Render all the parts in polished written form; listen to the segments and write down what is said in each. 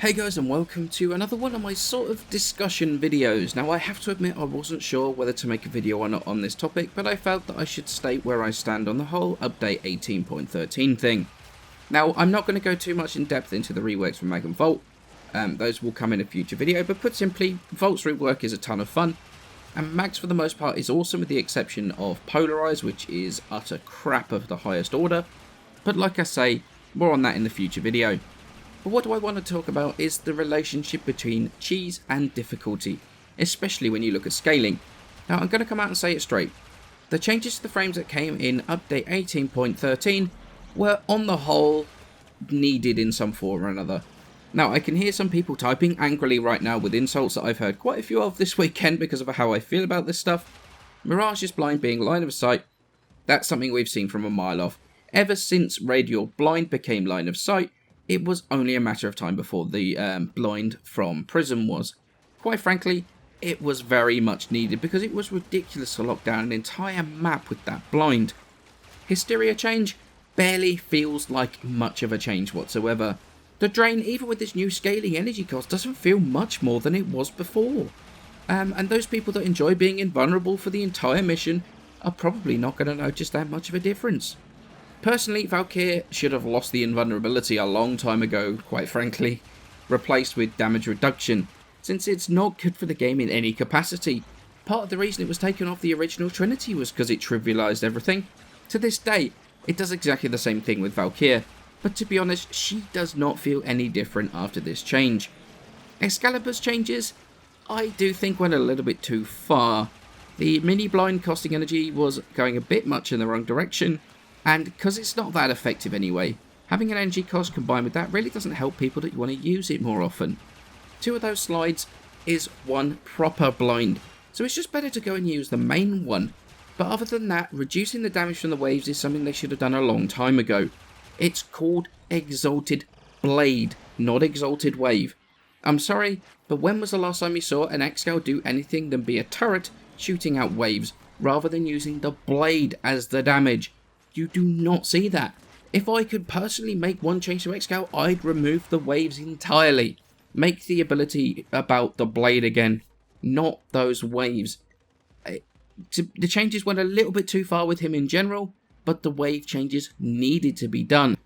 Hey guys, and welcome to another one of my sort of discussion videos. Now I have to admit I wasn't sure whether to make a video or not on this topic, but I felt that I should state where I stand on the whole update 18.13 thing. Now I'm not going to go too much in depth into the reworks for Mag and Vault, those will come in a future video, but put simply, Vault's rework is a ton of fun, and Mag's for the most part is awesome with the exception of Polarize, which is utter crap of the highest order, but like I say, more on that in the future video. But what do I want to talk about is the relationship between cheese and difficulty, especially when you look at scaling. Now I'm going to come out and say it straight. The changes to the frames that came in update 18.13 were on the whole needed in some form or another. Now I can hear some people typing angrily right now with insults that I've heard quite a few of this weekend because of how I feel about this stuff. Mirage is blind being line of sight, that's something we've seen from a mile off. Ever since radial blind became line of sight, it was only a matter of time before the blind from Prism was. Quite frankly, it was very much needed because it was ridiculous to lock down an entire map with that blind. Hysteria change barely feels like much of a change whatsoever. The drain, even with this new scaling energy cost, doesn't feel much more than it was before. And those people that enjoy being invulnerable for the entire mission are probably not going to notice that much of a difference. Personally, Valkyr should have lost the invulnerability a long time ago, quite frankly, replaced with damage reduction, since it's not good for the game in any capacity. Part of the reason it was taken off the original Trinity was because it trivialized everything. To this day, it does exactly the same thing with Valkyr, but to be honest, she does not feel any different after this change. Excalibur's changes, I do think went a little bit too far. The mini blind costing energy was going a bit much in the wrong direction, and because it's not that effective anyway, having an energy cost combined with that really doesn't help people that want to use it more often. Two of those slides is one proper blind, so it's just better to go and use the main one. But other than that, reducing the damage from the waves is something they should have done a long time ago. It's called Exalted Blade, not Exalted Wave. I'm sorry, but when was the last time you saw an Excal do anything than be a turret shooting out waves, rather than using the blade as the damage? You do not see that. If I could personally make one change to Excal, I'd remove the waves entirely. Make the ability about the blade again, not those waves. The changes went a little bit too far with him in general, but the wave changes needed to be done.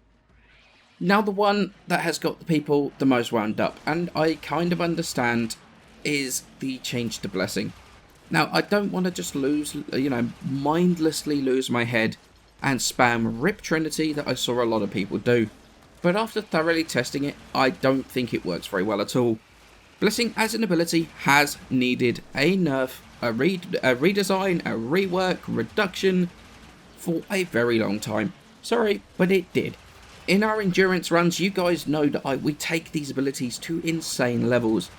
Now the one that has got the people the most wound up, and I kind of understand, is the change to Blessing. Now I don't want to just mindlessly lose my head and spam RIP Trinity that I saw a lot of people do. But after thoroughly testing it, I don't think it works very well at all. Blessing as an ability has needed a nerf, a redesign, a rework, reduction for a very long time. Sorry, but it did. In our endurance runs, you guys know that we take these abilities to insane levels.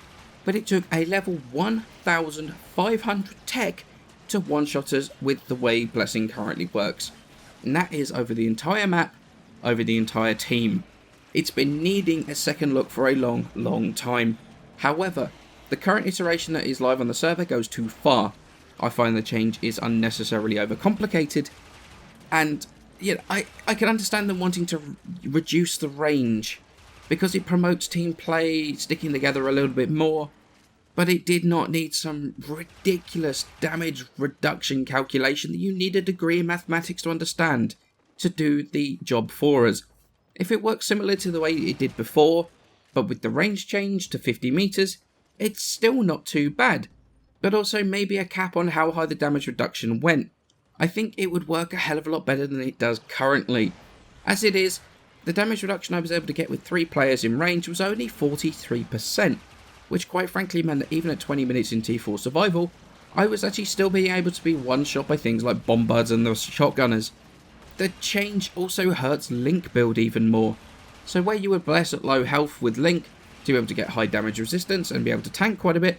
But it took a level 1500 tech to one-shot us with the way Blessing currently works. And that is over the entire map, over the entire team. It's been needing a second look for a long time. However, the current iteration that is live on the server goes too far. I find the change is unnecessarily overcomplicated, and I can understand them wanting to reduce the range, because it promotes team play, sticking together a little bit more, but it did not need some ridiculous damage reduction calculation that you need a degree in mathematics to understand to do the job for us. If it works similar to the way it did before, but with the range change to 50 meters, it's still not too bad. But also maybe a cap on how high the damage reduction went. I think it would work a hell of a lot better than it does currently. As it is, the damage reduction I was able to get with 3 players in range was only 43%. Which quite frankly meant that even at 20 minutes in T4 survival, I was actually still being able to be one-shot by things like bombards and the shotgunners. The change also hurts Link build even more. So where you would bless at low health with Link to be able to get high damage resistance and be able to tank quite a bit,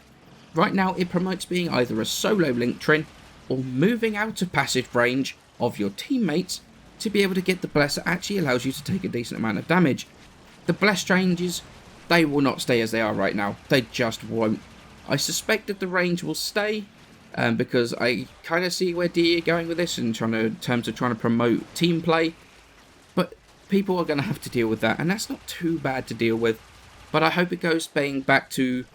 right now it promotes being either a solo Link Trin or moving out of passive range of your teammates to be able to get the bless that actually allows you to take a decent amount of damage. The bless changes, they will not stay as they are right now. They just won't. I suspect that the range will stay, because I kind of see where DE are going with this in terms of trying to promote team play. But people are going to have to deal with that, and that's not too bad to deal with. but I hope it goes back to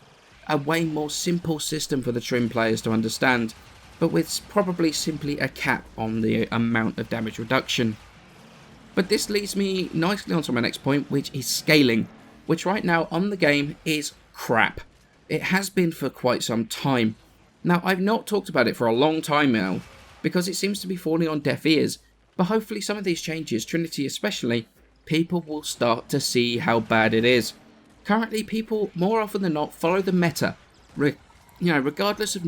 a way more simple system for the trim players to understand, but with probably simply a cap on the amount of damage reduction. But this leads me nicely onto my next point, which is scaling, which right now on the game is crap. It has been for quite some time. Now, I've not talked about it for a long time now, because it seems to be falling on deaf ears, but hopefully some of these changes, Trinity especially, people will start to see how bad it is. Currently, people more often than not follow the meta, regardless of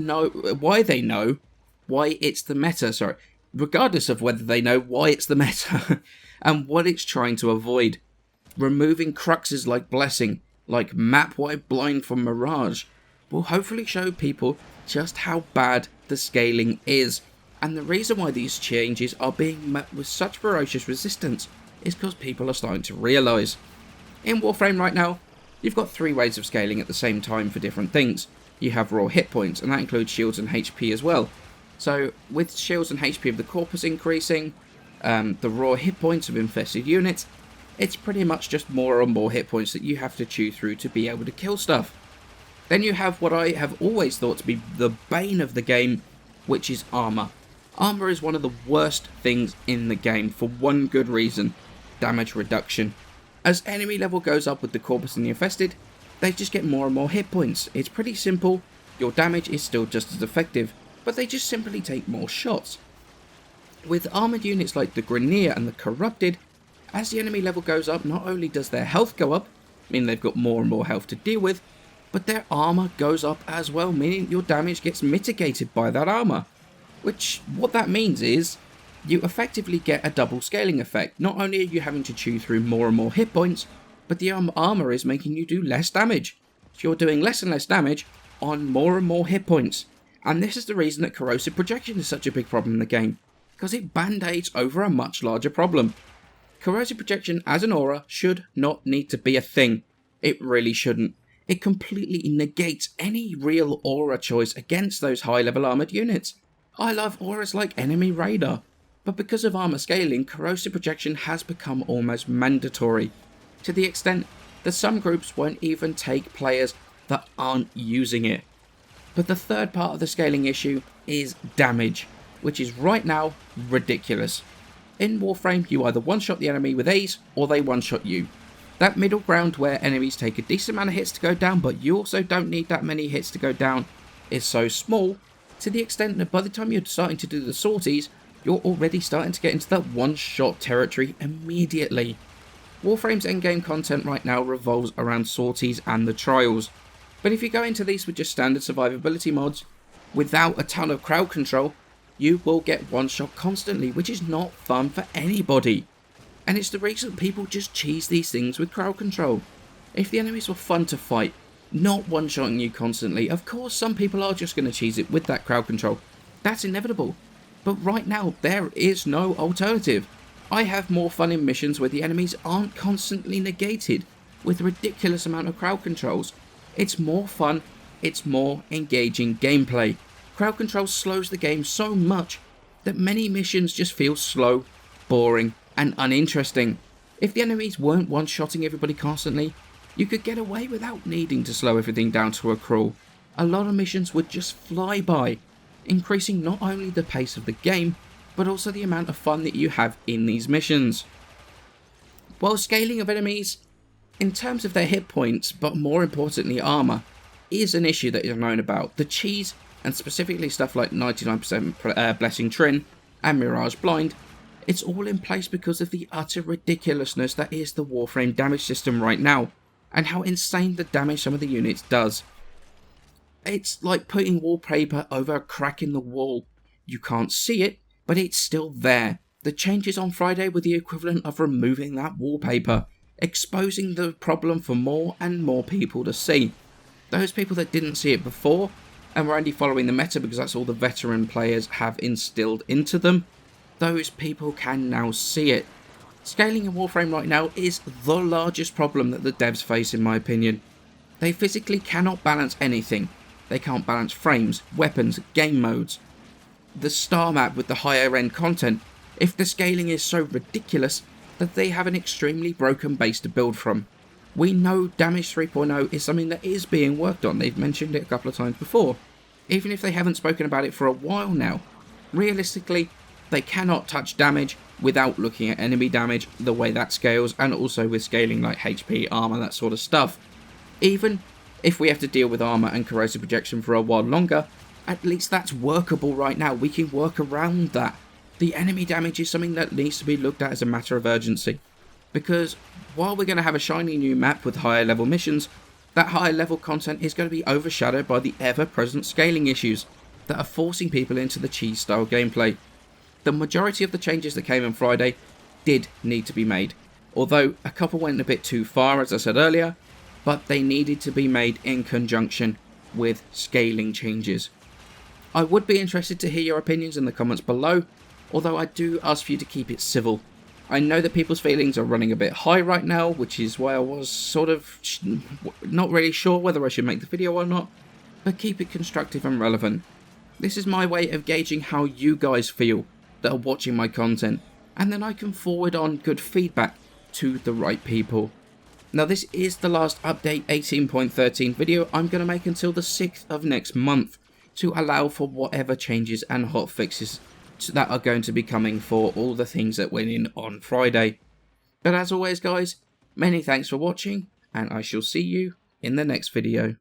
why they know why it's the meta, regardless of whether they know why it's the meta and what it's trying to avoid. Removing cruxes like Blessing, like map-wide blind from Mirage, will hopefully show people just how bad the scaling is. And the reason why these changes are being met with such ferocious resistance is because people are starting to realise. In Warframe right now, you've got 3 ways of scaling at the same time for different things. You have raw hit points, and that includes shields and HP as well. So with shields and HP of the corpus increasing, the raw hit points of infested units, it's pretty much just more and more hit points that you have to chew through to be able to kill stuff. Then you have what I have always thought to be the bane of the game, which is armour. Armour is one of the worst things in the game for one good reason: damage reduction. As enemy level goes up with the corpus and the infested, they just get more and more hit points. It's pretty simple, your damage is still just as effective, but they just simply take more shots. With armoured units like the Grineer and the Corrupted, as the enemy level goes up, not only does their health go up, meaning they've got more and more health to deal with, but their armour goes up as well, meaning your damage gets mitigated by that armour. Which, what that means is, you effectively get a double scaling effect. Not only are you having to chew through more and more hit points, but the armour is making you do less damage. So you're doing less and less damage on more and more hit points. And this is the reason that corrosive projection is such a big problem in the game, because it band-aids over a much larger problem. Corrosive projection as an aura should not need to be a thing. It really shouldn't. It completely negates any real aura choice against those high-level armoured units. I love auras like Enemy Radar, but because of armour scaling, corrosive projection has become almost mandatory, to the extent that some groups won't even take players that aren't using it. But the third part of the scaling issue is damage, which is right now ridiculous. In Warframe, you either one-shot the enemy with ease, or they one-shot you. That middle ground where enemies take a decent amount of hits to go down, but you also don't need that many hits to go down, is so small, to the extent that by the time you're starting to do the sorties, you're already starting to get into that one-shot territory immediately. Warframe's endgame content right now revolves around sorties and the trials, but if you go into these with just standard survivability mods, without a ton of crowd control, you will get one-shot constantly, which is not fun for anybody. And it's the reason people just cheese these things with crowd control. If the enemies were fun to fight, not one-shotting you constantly, of course some people are just going to cheese it with that crowd control. That's inevitable. But right now, there is no alternative. I have more fun in missions where the enemies aren't constantly negated with a ridiculous amount of crowd controls. It's more fun, it's more engaging gameplay. Crowd control slows the game so much that many missions just feel slow, boring, and uninteresting. If the enemies weren't one-shotting everybody constantly, you could get away without needing to slow everything down to a crawl. A lot of missions would just fly by, increasing not only the pace of the game, but also the amount of fun that you have in these missions. While scaling of enemies, in terms of their hit points, but more importantly armour, is an issue that is known about. The cheese, and specifically stuff like 99% Blessing Trin and Mirage Blind, it's all in place because of the utter ridiculousness that is the Warframe damage system right now, and how insane the damage some of the units does. It's like putting wallpaper over a crack in the wall. You can't see it, but it's still there. The changes on Friday were the equivalent of removing that wallpaper, exposing the problem for more and more people to see. Those people that didn't see it before, and were only following the meta because that's all the veteran players have instilled into them, those people can now see it. Scaling in Warframe right now is the largest problem that the devs face, in my opinion. They physically cannot balance anything. They can't balance frames, weapons, game modes. The star map with the higher end content, if the scaling is so ridiculous that they have an extremely broken base to build from. We know damage 3.0 is something that is being worked on. They've mentioned it a couple of times before. Even if they haven't spoken about it for a while now, realistically, they cannot touch damage without looking at enemy damage, the way that scales, and also with scaling like HP, armor, that sort of stuff. Even if we have to deal with armor and corrosive projection for a while longer, at least that's workable right now. We can work around that. The enemy damage is something that needs to be looked at as a matter of urgency. Because while we're going to have a shiny new map with higher level missions, that higher level content is going to be overshadowed by the ever-present scaling issues that are forcing people into the cheese style gameplay. The majority of the changes that came on Friday did need to be made, although a couple went a bit too far, as I said earlier, but they needed to be made in conjunction with scaling changes. I would be interested to hear your opinions in the comments below, although I do ask for you to keep it civil. I know that people's feelings are running a bit high right now, which is why I was sort of not really sure whether I should make the video or not, but keep it constructive and relevant. This is my way of gauging how you guys feel that are watching my content, and then I can forward on good feedback to the right people. Now this is the last update 18.13 video I'm going to make until the 6th of next month, to allow for whatever changes and hotfixes that are going to be coming for all the things that went in on Friday. But as always guys, many thanks for watching, and I shall see you in the next video.